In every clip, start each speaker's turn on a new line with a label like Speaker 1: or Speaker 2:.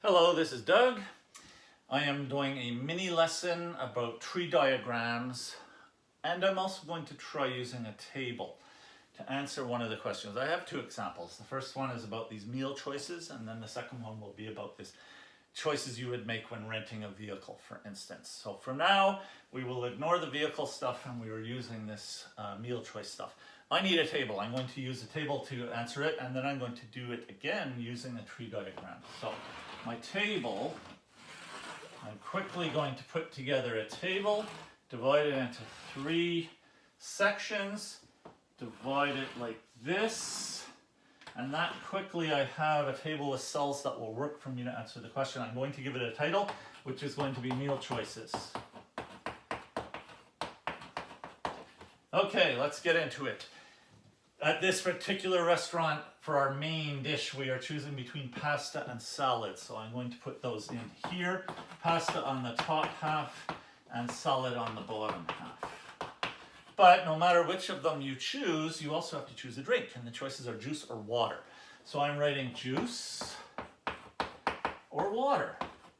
Speaker 1: Hello, this is Doug. I am doing a mini lesson about tree diagrams, and I'm also going to try using a table to answer one of the questions. I have two examples. The first one is about these meal choices, and then the second one will be about this choices you would make when renting a vehicle, for instance. So for now, we will ignore the vehicle stuff and we are using this meal choice stuff. I need a table. I'm going to use a table to answer it, and then I'm going to do it again using a tree diagram. So my table, I'm quickly going to put together a table, divide it into three sections, divide it like this, and that quickly I have a table with cells that will work for me to answer the question. I'm going to give it a title, which is going to be meal choices. Okay, let's get into it. At this particular restaurant, for our main dish, we are choosing between pasta and salad. So I'm going to put those in here. Pasta on the top half and salad on the bottom half. But no matter which of them you choose, you also have to choose a drink. And the choices are juice or water. So I'm writing juice or water.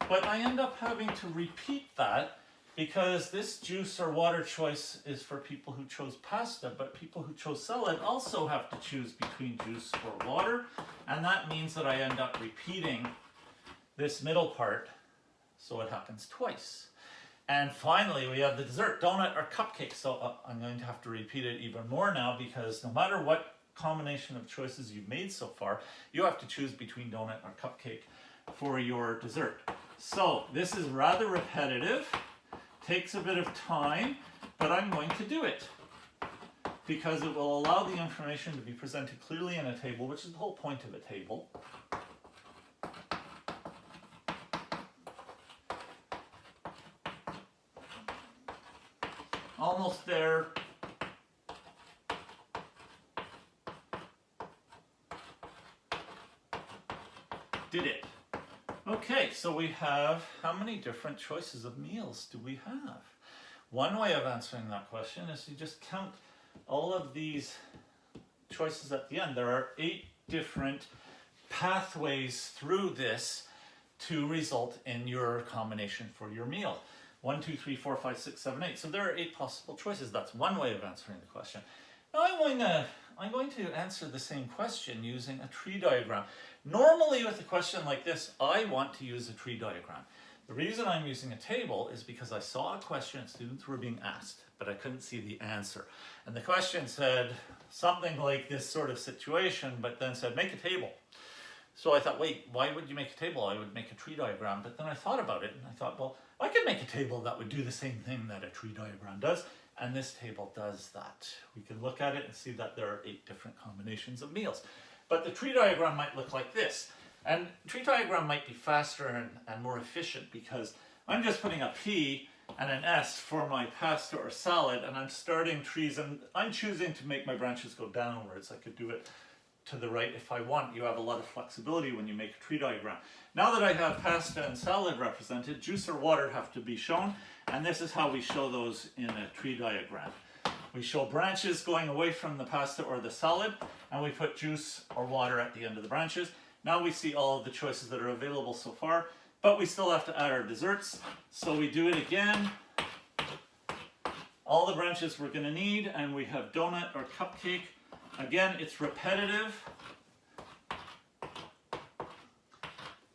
Speaker 1: But I end up having to repeat that because this juice or water choice is for people who chose pasta, but people who chose salad also have to choose between juice or water, and that means that I end up repeating this middle part, so it happens twice. And finally, we have the dessert, donut or cupcake, so I'm going to have to repeat it even more now because no matter what combination of choices you've made so far, you have to choose between donut or cupcake for your dessert. So this is rather repetitive. Takes a bit of time, but I'm going to do it because it will allow the information to be presented clearly in a table, which is the whole point of a table. Almost there. Did it. Okay, so we have, how many different choices of meals do we have? One way of answering that question is to just count all of these choices at the end. There are 8 different pathways through this to result in your combination for your meal. 1, 2, 3, 4, 5, 6, 7, 8. So there are 8 possible choices. That's one way of answering the question. Now I'm going to answer the same question using a tree diagram. Normally with a question like this, I want to use a tree diagram. The reason I'm using a table is because I saw a question students were being asked, but I couldn't see the answer. And the question said something like this sort of situation, but then said, make a table. So I thought, wait, why would you make a table? I would make a tree diagram. But then I thought about it and I thought, well, I could make a table that would do the same thing that a tree diagram does. And this table does that. We can look at it and see that there are 8 different combinations of meals. But the tree diagram might look like this. And tree diagram might be faster and more efficient because I'm just putting a P and an S for my pasta or salad, and I'm starting trees, and I'm choosing to make my branches go downwards. I could do it to the right if I want. You have a lot of flexibility when you make a tree diagram. Now that I have pasta and salad represented, juice or water have to be shown, and this is how we show those in a tree diagram. We show branches going away from the pasta or the salad, and we put juice or water at the end of the branches. Now we see all of the choices that are available so far, but we still have to add our desserts. So we do it again. All the branches we're going to need, and we have donut or cupcake. Again, it's repetitive.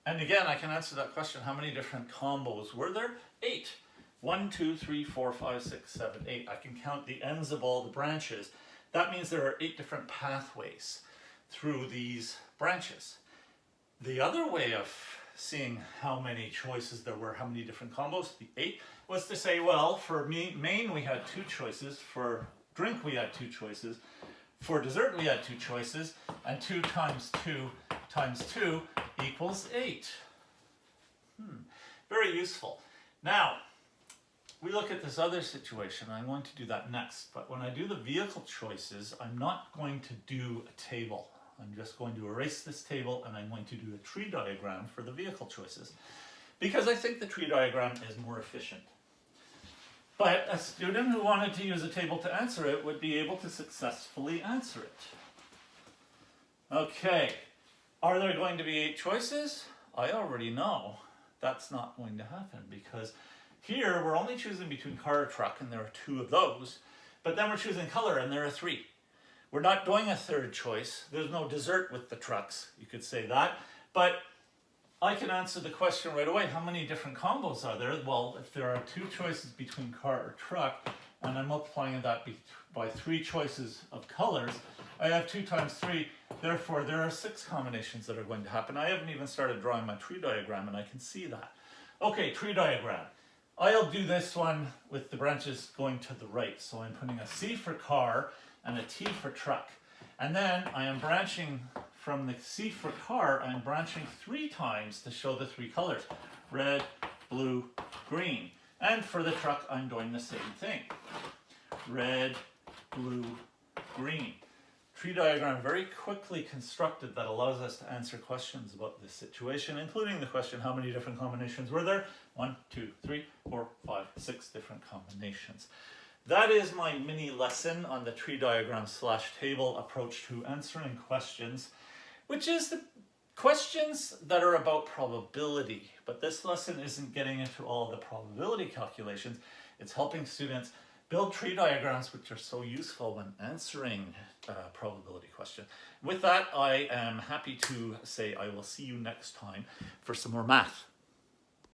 Speaker 1: And again, I can answer that question, how many different combos were there? 8. 1, 2, 3, 4, 5, 6, 7, 8. I can count the ends of all the branches. That means there are 8 different pathways through these branches. The other way of seeing how many choices there were, how many different combos, the 8, was to say, well, for main we had 2 choices, for drink we had 2 choices, for dessert we had 2 choices, and 2 times 2 times 2 equals 8. Very useful. Now, we look at this other situation. I'm going to do that next, but when I do the vehicle choices, I'm not going to do a table. I'm just going to erase this table and I'm going to do a tree diagram for the vehicle choices because I think the tree diagram is more efficient. But a student who wanted to use a table to answer it would be able to successfully answer it. Okay, are there going to be 8 choices? I already know that's not going to happen, because here we're only choosing between car or truck, and there are 2 of those, but then we're choosing color, and there are 3. We're not doing a third choice. There's no dessert with the trucks, you could say that, but I can answer the question right away. How many different combos are there? Well, if there are 2 choices between car or truck, and I'm multiplying that by 3 choices of colors, I have 2 times 3, therefore there are 6 combinations that are going to happen. I haven't even started drawing my tree diagram, and I can see that. Okay, tree diagram. I'll do this one with the branches going to the right. So I'm putting a C for car and a T for truck. And then I am branching from the C for car, I'm branching 3 times to show the 3 colors. Red, blue, green. And for the truck, I'm doing the same thing. Red, blue, green. Tree diagram very quickly constructed that allows us to answer questions about this situation, including the question, how many different combinations were there? 1, 2, 3, 4, 5, 6 different combinations. That is my mini lesson on the tree diagram / table approach to answering questions, which is the questions that are about probability. But this lesson isn't getting into all the probability calculations. It's helping students build tree diagrams, which are so useful when answering probability questions. With that, I am happy to say I will see you next time for some more math.